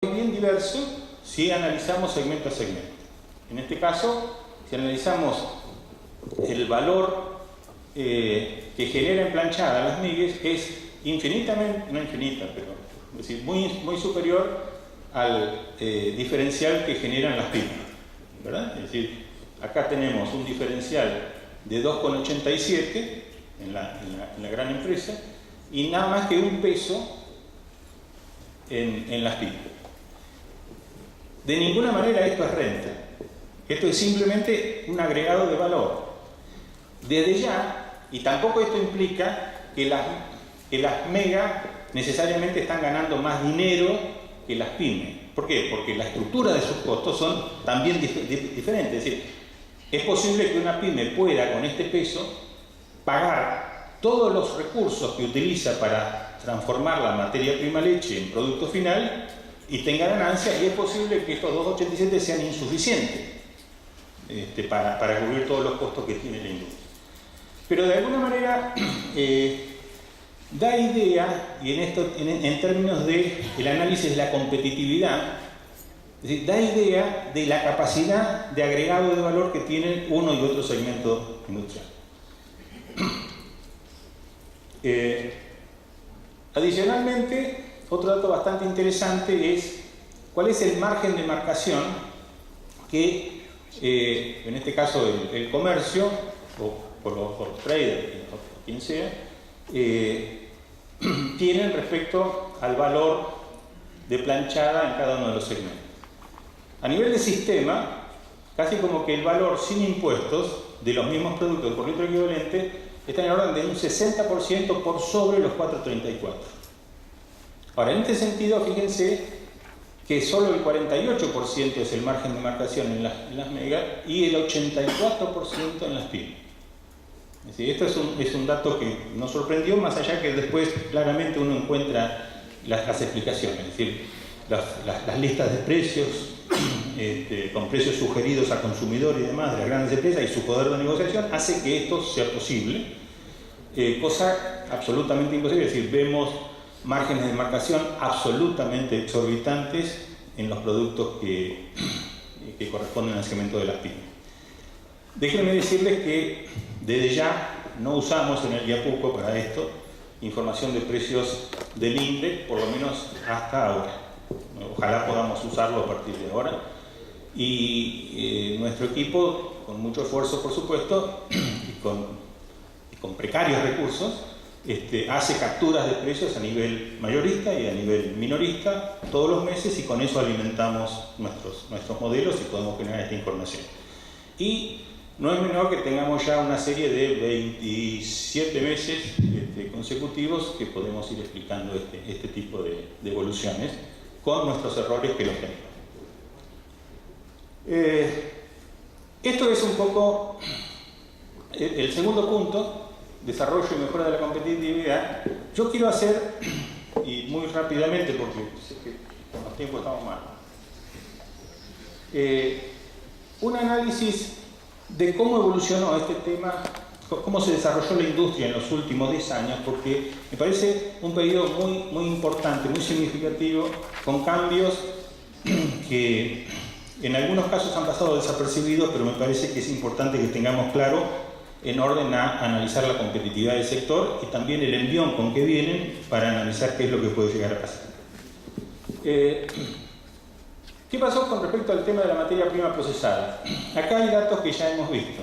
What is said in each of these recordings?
Es bien diverso si analizamos segmento a segmento. En este caso, si analizamos el valor que genera en planchada las migues, es infinitamente, no infinita, pero es decir, muy superior al diferencial que generan las pymes, ¿verdad? Es decir, acá tenemos un diferencial de 2,87 en la gran empresa y nada más que un peso en las pymes. De ninguna manera esto es renta. Esto es simplemente un agregado de valor. Desde ya, y tampoco esto implica que las megas necesariamente están ganando más dinero que las pymes. ¿Por qué? Porque la estructura de sus costos son también diferentes. Es decir, es posible que una pyme pueda con este peso pagar todos los recursos que utiliza para transformar la materia prima leche en producto final y tenga ganancia, y es posible que estos 2,87 sean insuficientes para cubrir todos los costos que tiene la industria. Pero de alguna manera da idea, y en términos del análisis de la competitividad, es decir, da idea de la capacidad de agregado de valor que tienen uno y otro segmento industrial. Adicionalmente, otro dato bastante interesante es cuál es el margen de marcación que, en este caso, el comercio, o por los traders, o quien sea, tienen respecto al valor de planchada en cada uno de los segmentos. A nivel de sistema, casi como que el valor sin impuestos de los mismos productos por litro equivalente está en el orden de un 60% por sobre los 4,34. Ahora, en este sentido, fíjense que solo el 48% es el margen de marcación en las megas y el 84% en las pymes. Es decir, esto es un dato que nos sorprendió, más allá que después claramente uno encuentra las explicaciones. Es decir, las listas de precios, con precios sugeridos a consumidor y demás de las grandes empresas y su poder de negociación hace que esto sea posible, cosa absolutamente imposible. Es decir, vemos márgenes de marcación absolutamente exorbitantes en los productos que corresponden al segmento de las pymes. Déjenme decirles que desde ya no usamos en el IAPUCO para esto información de precios del INDEC, por lo menos hasta ahora. Ojalá podamos usarlo a partir de ahora. Y nuestro equipo, con mucho esfuerzo por supuesto, y con precarios recursos, hace capturas de precios a nivel mayorista y a nivel minorista todos los meses, y con eso alimentamos nuestros modelos y podemos generar esta información. Y no es menor que tengamos ya una serie de 27 meses consecutivos que podemos ir explicando este tipo de evoluciones con nuestros errores que los tenemos. Esto es un poco el segundo punto, desarrollo y mejora de la competitividad. Yo quiero hacer, y muy rápidamente porque sé que con los tiempos estamos mal, un análisis de cómo evolucionó este tema, cómo se desarrolló la industria en los últimos 10 años, porque me parece un periodo muy importante, muy significativo, con cambios que en algunos casos han pasado desapercibidos, pero me parece que es importante que tengamos claro en orden a analizar la competitividad del sector y también el envión con que vienen para analizar qué es lo que puede llegar a pasar. ¿Qué pasó con respecto al tema de la materia prima procesada? Acá hay datos que ya hemos visto.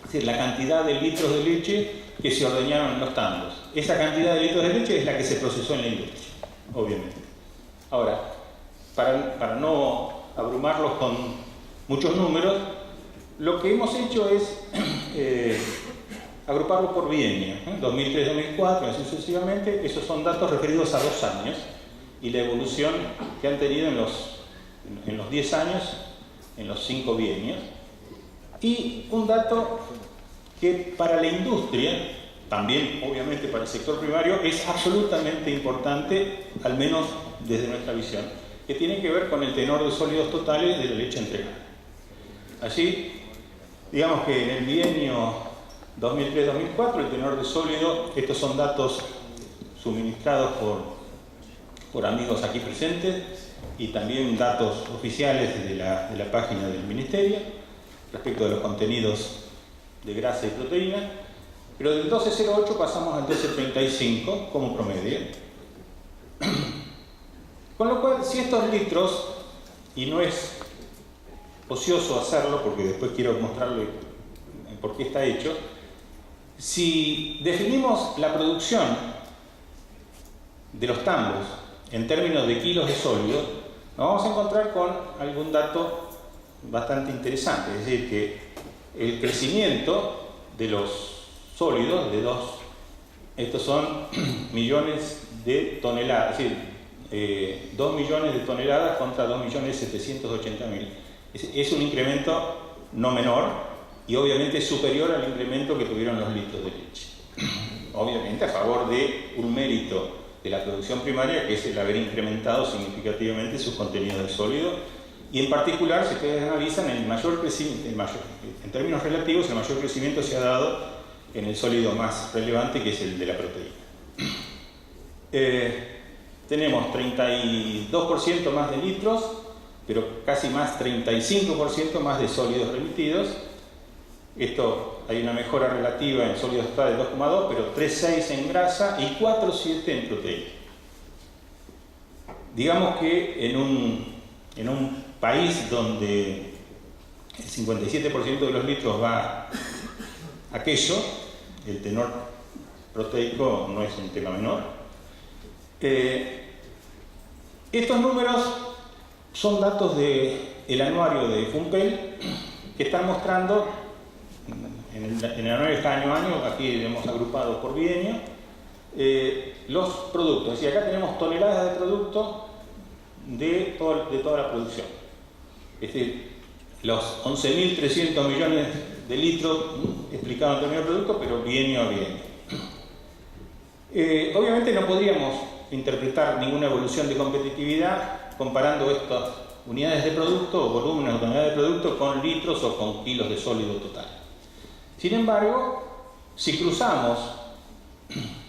Es decir, la cantidad de litros de leche que se ordeñaron en los tandos. Esa cantidad de litros de leche es la que se procesó en la industria, obviamente. Ahora, para no abrumarlos con muchos números, lo que hemos hecho es agruparlo por bienio, 2003-2004, así sucesivamente. Esos son datos referidos a 2 años y la evolución que han tenido en los 10 años, en los 5 bienios. Y un dato que para la industria, también obviamente para el sector primario, es absolutamente importante, al menos desde nuestra visión, que tiene que ver con el tenor de sólidos totales de la leche entregada. Allí, digamos que en el bienio 2003-2004, el tenor de sólido, estos son datos suministrados por amigos aquí presentes, y también datos oficiales de la página del Ministerio respecto de los contenidos de grasa y proteína, pero del 12,08 pasamos al 12,35 como promedio. Con lo cual, si estos litros, y no es ocioso hacerlo porque después quiero mostrarle por qué está hecho, si definimos la producción de los tambos en términos de kilos de sólido, nos vamos a encontrar con algún dato bastante interesante, es decir, que el crecimiento de los sólidos, estos son millones de toneladas, es decir, 2 millones de toneladas contra 2.780.000. Es un incremento no menor y obviamente superior al incremento que tuvieron los litros de leche. Obviamente a favor de un mérito de la producción primaria, que es el haber incrementado significativamente sus contenidos de sólido, y en particular, si ustedes analizan, el mayor crecimiento, en términos relativos, el mayor crecimiento se ha dado en el sólido más relevante, que es el de la proteína. Tenemos 32% más de litros, pero casi más 35% más de sólidos remitidos. Esto, hay una mejora relativa en sólidos totales de 2,2, pero 3,6 en grasa y 4,7 en proteína. Digamos que en un país donde el 57% de los litros va a queso, el tenor proteico no es un tema menor. Estos números son datos del anuario de FUNPEL que están mostrando, en el anuario está año a año, aquí hemos agrupado por bienio, los productos. Y acá tenemos toneladas de producto de toda la producción. Es decir, los 11.300 millones de litros explicados en términos de producto, pero bienio a bienio. Obviamente no podríamos interpretar ninguna evolución de competitividad comparando estas unidades de producto o volúmenes o toneladas de producto con litros o con kilos de sólido total. Sin embargo, si cruzamos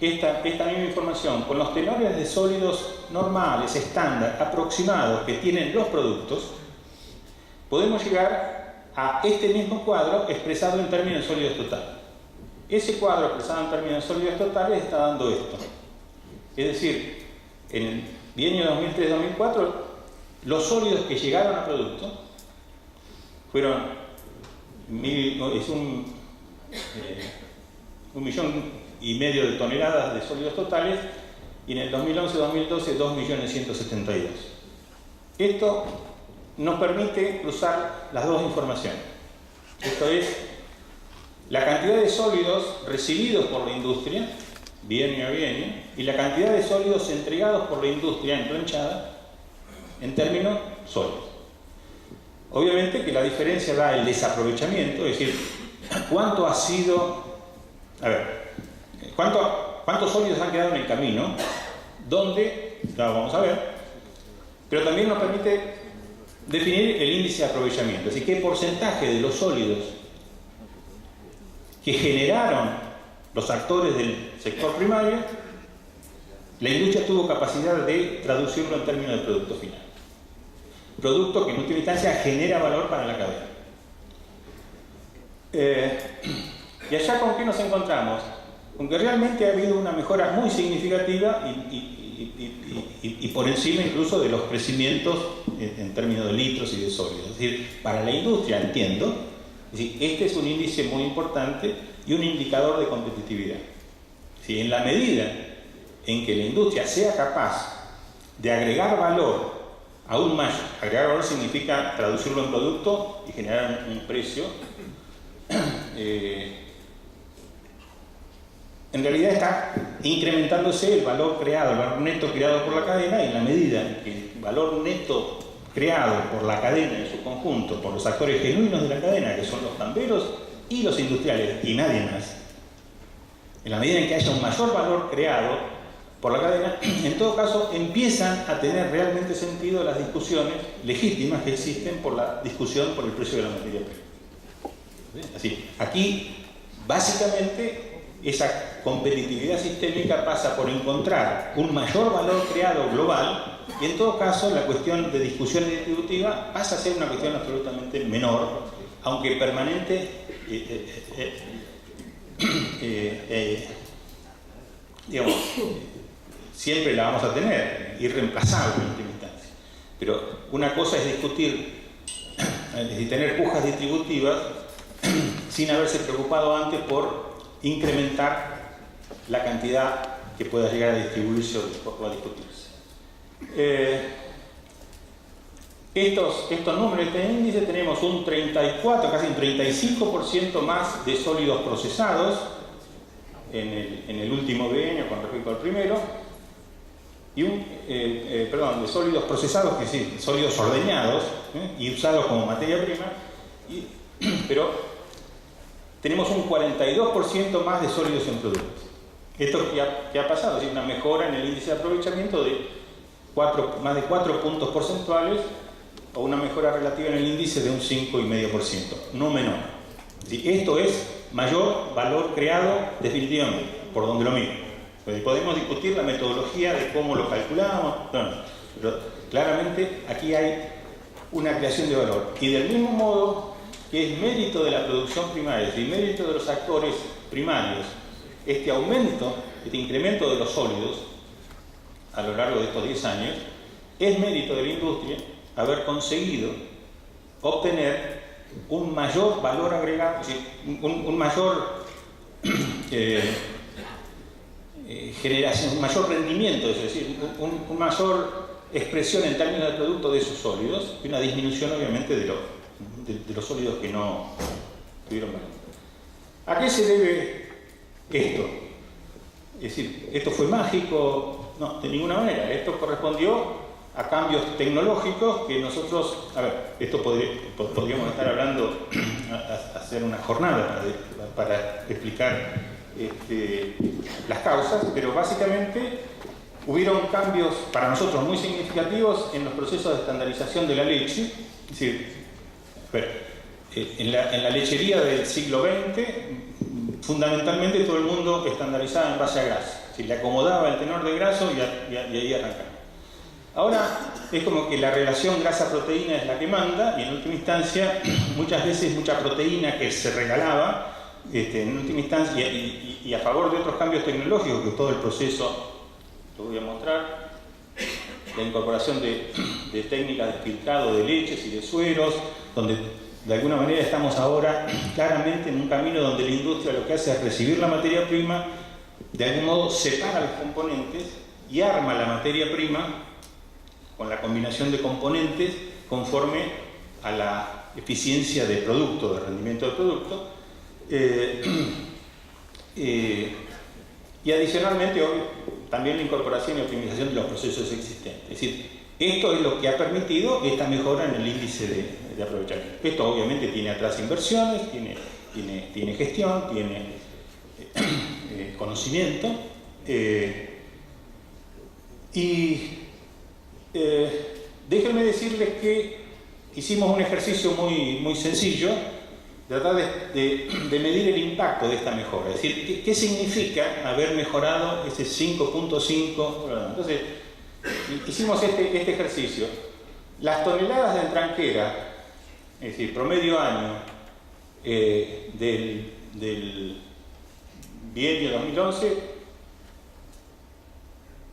esta misma información con los tenores de sólidos normales, estándar, aproximados que tienen los productos, podemos llegar a este mismo cuadro expresado en términos de sólidos totales. Ese cuadro expresado en términos de sólidos totales está dando esto. Es decir, en el bienio 2003-2004, los sólidos que llegaron a producto fueron 1,5 millones de toneladas de sólidos totales, y en el 2011-2012 2.172.000. Esto nos permite cruzar las dos informaciones. Esto es la cantidad de sólidos recibidos por la industria, bienio a bienio, y la cantidad de sólidos entregados por la industria en planchada en términos sólidos. Obviamente que la diferencia da el desaprovechamiento, es decir, cuánto ha sido, cuántos sólidos han quedado en el camino, dónde, ya lo vamos a ver, pero también nos permite definir el índice de aprovechamiento, es decir, qué porcentaje de los sólidos que generaron los actores del sector primario, la industria tuvo capacidad de traducirlo en términos de producto final. Producto que en última instancia genera valor para la cadena. ¿Y allá con qué nos encontramos? Con que realmente ha habido una mejora muy significativa y por encima incluso de los crecimientos en términos de litros y de sólidos. Es decir, para la industria, entiendo, es decir, este es un índice muy importante y un indicador de competitividad. Si en la medida en que la industria sea capaz de agregar valor aún mayor, agregar valor significa traducirlo en producto y generar un precio, en realidad está incrementándose el valor creado, el valor neto creado por la cadena, y en la medida en que el valor neto creado por la cadena en su conjunto, por los actores genuinos de la cadena, que son los tamberos y los industriales y nadie más, en la medida en que haya un mayor valor creado por la cadena, en todo caso empiezan a tener realmente sentido las discusiones legítimas que existen por la discusión por el precio de la materia prima. Así, aquí básicamente esa competitividad sistémica pasa por encontrar un mayor valor creado global y en todo caso la cuestión de discusión distributiva pasa a ser una cuestión absolutamente menor, aunque permanente, digamos, siempre la vamos a tener, irreemplazable en última instancia. Pero una cosa es discutir y tener pujas distributivas sin haberse preocupado antes por incrementar la cantidad que pueda llegar a distribuirse o a discutirse. Estos números de este índice tenemos un 34, casi un 35% más de sólidos procesados en el último bienio con respecto al primero, y de sólidos procesados, que sí, sólidos ordeñados y usados como materia prima, pero tenemos un 42% más de sólidos en productos. Esto que ha pasado, es una mejora en el índice de aprovechamiento de más de 4 puntos porcentuales, o una mejora relativa en el índice de un 5,5%, no menor. Esto es mayor valor creado definitivamente, por donde lo miro. Podemos discutir la metodología de cómo lo calculamos, pero claramente aquí hay una creación de valor. Y del mismo modo que es mérito de la producción primaria y mérito de los actores primarios, este aumento, este incremento de los sólidos a lo largo de estos 10 años, es mérito de la industria haber conseguido obtener un mayor valor agregado, un mayor generación, un mayor rendimiento, es decir, una mayor expresión en términos de producto de esos sólidos, y una disminución obviamente de los sólidos que no tuvieron valor. ¿A qué se debe esto? Es decir, ¿esto fue mágico? No, de ninguna manera. Esto correspondió a cambios tecnológicos que nosotros, esto podríamos estar hablando, hacer una jornada para explicar las causas, pero básicamente hubieron cambios para nosotros muy significativos en los procesos de estandarización de la leche. Es decir, en la lechería del siglo XX, fundamentalmente todo el mundo estandarizaba en base a grasa. Se le acomodaba el tenor de graso y ahí arrancaba. Ahora es como que la relación grasa-proteína es la que manda, y en última instancia muchas veces mucha proteína que se regalaba en última instancia, y a favor de otros cambios tecnológicos, que todo el proceso lo voy a mostrar, la incorporación de técnicas de filtrado de leches y de sueros, donde de alguna manera estamos ahora claramente en un camino donde la industria lo que hace es recibir la materia prima, de algún modo separa los componentes y arma la materia prima con la combinación de componentes conforme a la eficiencia de producto, de rendimiento del producto, y adicionalmente también la incorporación y optimización de los procesos existentes. Es decir, esto es lo que ha permitido esta mejora en el índice de aprovechamiento. Esto obviamente tiene atrás inversiones, tiene gestión, tiene conocimiento, déjenme decirles que hicimos un ejercicio muy sencillo, tratar de medir el impacto de esta mejora. Es decir, ¿qué significa haber mejorado ese 5.5? Entonces, hicimos este ejercicio. Las toneladas de entranquera, es decir, promedio año del bienio 2011,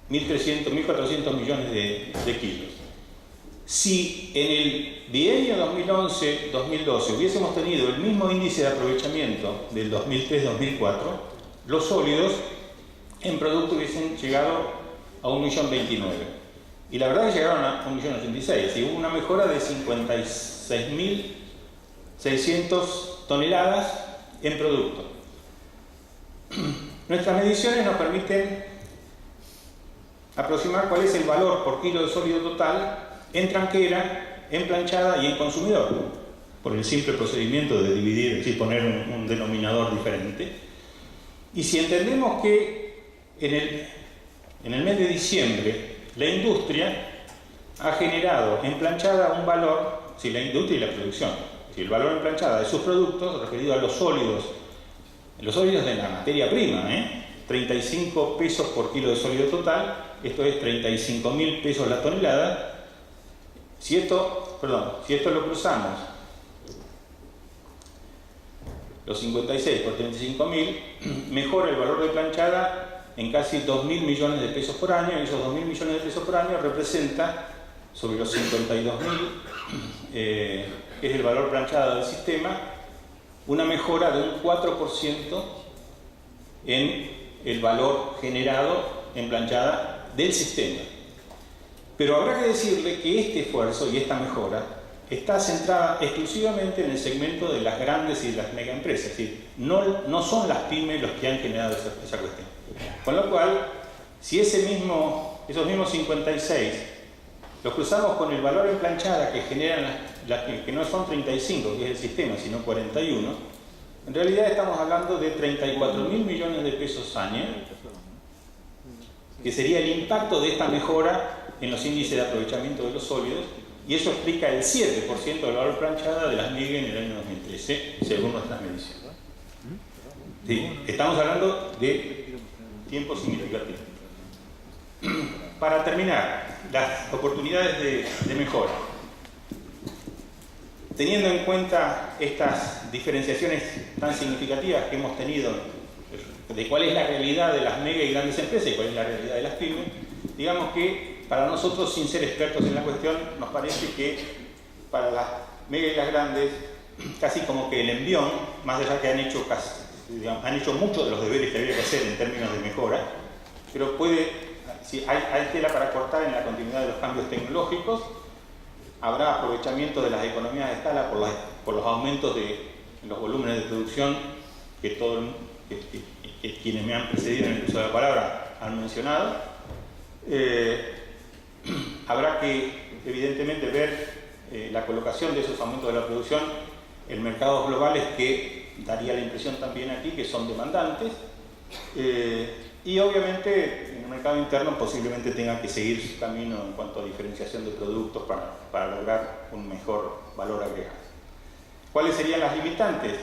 1.300, 1.400 millones de kilos. Si en el bienio 2011-2012 hubiésemos tenido el mismo índice de aprovechamiento del 2003-2004, los sólidos en producto hubiesen llegado a 1.029.000. Y la verdad es que llegaron a 1.086.000, y hubo una mejora de 56.600 toneladas en producto. Nuestras mediciones nos permiten aproximar cuál es el valor por kilo de sólido total en tranquera, en planchada y en consumidor, por el simple procedimiento de dividir, es decir, poner un denominador diferente. Y si entendemos que en el mes de diciembre la industria ha generado en planchada un valor, si la industria y la producción, si el valor en planchada de sus productos referido a los sólidos de la materia prima, 35 pesos por kilo de sólido total, esto es 35.000 pesos la tonelada. Si esto lo cruzamos, los 56 por 35.000, mejora el valor de planchada en casi 2.000 millones de pesos por año, y esos 2.000 millones de pesos por año representa, sobre los 52.000, que es el valor planchada del sistema, una mejora de un 4% en el valor generado en planchada del sistema. Pero habrá que decirle que este esfuerzo y esta mejora está centrada exclusivamente en el segmento de las grandes y de las mega empresas, es decir, no son las pymes los que han generado esa cuestión. Con lo cual, si esos mismos 56 los cruzamos con el valor en planchada que generan que no son 35, que es el sistema, sino 41, en realidad estamos hablando de 34.000 millones de pesos año, que sería el impacto de esta mejora en los índices de aprovechamiento de los sólidos, y eso explica el 7% del valor planchada de las MIG en el año 2013, según nuestras mediciones. Sí, estamos hablando de tiempo significativo. Para terminar, las oportunidades de mejora. Teniendo en cuenta estas diferenciaciones tan significativas que hemos tenido de cuál es la realidad de las mega y grandes empresas y cuál es la realidad de las pymes, digamos que para nosotros, sin ser expertos en la cuestión, nos parece que para las mega y las grandes, casi como que el envión, más allá que han hecho muchos de los deberes que había que hacer en términos de mejora, pero hay tela para cortar en la continuidad de los cambios tecnológicos. Habrá aprovechamiento de las economías de escala por los aumentos de los volúmenes de producción que quienes me han precedido en el uso de la palabra han mencionado. Habrá que, evidentemente, ver la colocación de esos aumentos de la producción en mercados globales que daría la impresión también aquí que son demandantes. Y obviamente en el mercado interno posiblemente tenga que seguir su camino en cuanto a diferenciación de productos para lograr un mejor valor agregado. ¿Cuáles serían las limitantes?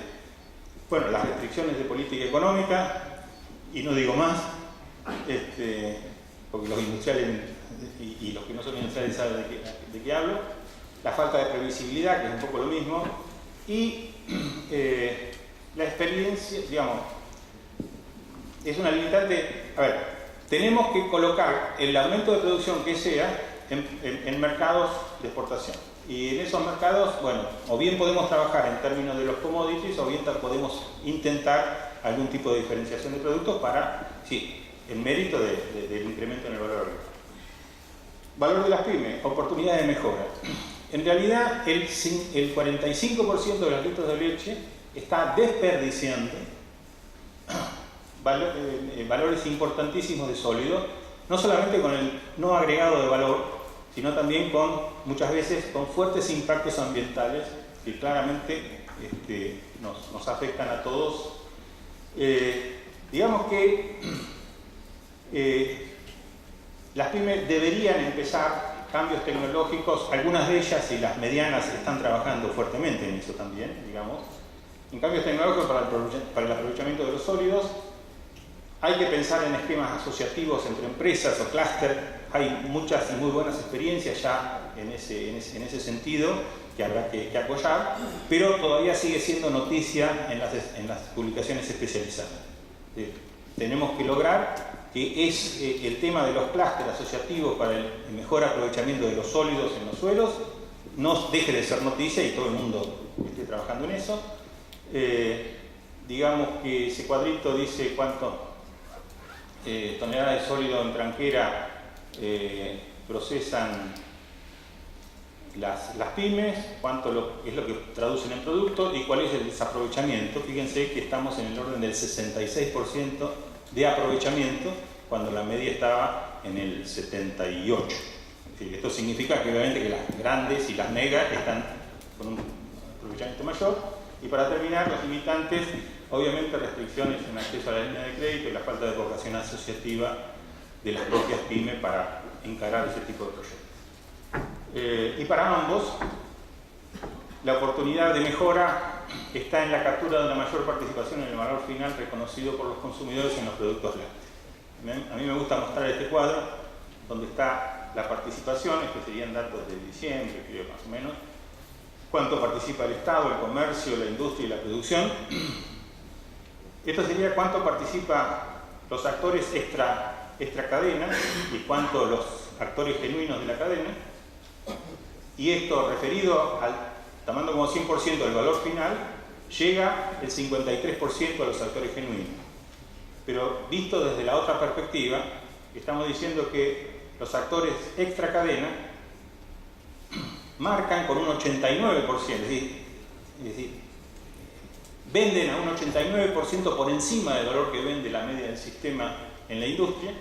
Bueno, las restricciones de política económica, y no digo más, porque los industriales y los que no son industriales saben de qué hablo, la falta de previsibilidad, que es un poco lo mismo, y la experiencia, digamos, es una limitante. A ver, tenemos que colocar el aumento de producción que sea en mercados de exportación. Y en esos mercados, bueno, o bien podemos trabajar en términos de los commodities, o bien podemos intentar algún tipo de diferenciación de productos para, sí, el mérito del incremento en el valor agregado. Valor de las pymes, oportunidades de mejora. En realidad, el 45% de los litros de leche está desperdiciando valores importantísimos de sólido, no solamente con el no agregado de valor, sino también muchas veces con fuertes impactos ambientales que claramente nos afectan a todos. Digamos que las pymes deberían empezar cambios tecnológicos, algunas de ellas y las medianas están trabajando fuertemente en eso también, digamos, en cambios tecnológicos para el aprovechamiento de los sólidos. Hay que pensar en esquemas asociativos entre empresas o clúster. Hay muchas y muy buenas experiencias ya en ese sentido que habrá que apoyar, pero todavía sigue siendo noticia en las publicaciones especializadas. Tenemos que lograr que el tema de los clústeres asociativos para el mejor aprovechamiento de los sólidos en los suelos no deje de ser noticia y todo el mundo esté trabajando en eso. Digamos que ese cuadrito dice cuánto toneladas de sólido en tranquera procesan las pymes, cuánto es lo que traducen en producto y cuál es el desaprovechamiento. Fíjense que estamos en el orden del 66% de aprovechamiento cuando la media estaba en el 78%. Es decir, esto significa que obviamente que las grandes y las megas están con un aprovechamiento mayor. Y para terminar, los limitantes, obviamente restricciones en acceso a la línea de crédito y la falta de vocación asociativa de las propias pymes para encarar ese tipo de proyectos. Y para ambos, la oportunidad de mejora está en la captura de una mayor participación en el valor final reconocido por los consumidores en los productos lácteos. A mí me gusta mostrar este cuadro donde está la participación, estos serían datos de diciembre, creo más o menos, cuánto participa el Estado, el comercio, la industria y la producción. Esto sería cuánto participa los actores extra cadena y cuánto los actores genuinos de la cadena. Y esto referido tomando como 100% el valor final, llega el 53% a los actores genuinos. Pero visto desde la otra perspectiva, estamos diciendo que los actores extra cadena marcan con un 89%, es decir, venden a un 89% por encima del valor que vende la media del sistema en la industria,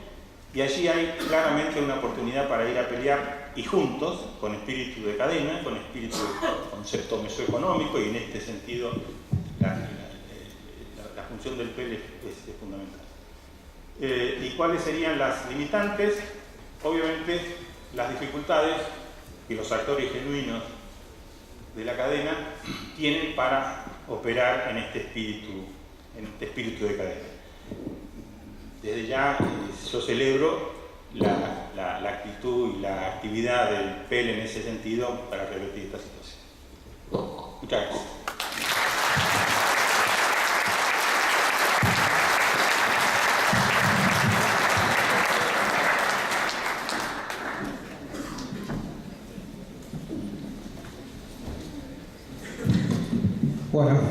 y allí hay claramente una oportunidad para ir a pelear y juntos, con espíritu de cadena, con espíritu de concepto mesoeconómico, y en este sentido la función del PEL es fundamental. ¿Y cuáles serían las limitantes? Obviamente las dificultades que los actores genuinos de la cadena tienen para operar en este espíritu de cadena. Desde ya yo celebro la actitud y la actividad del PEL en ese sentido para revertir esta situación. Muchas gracias. Bueno,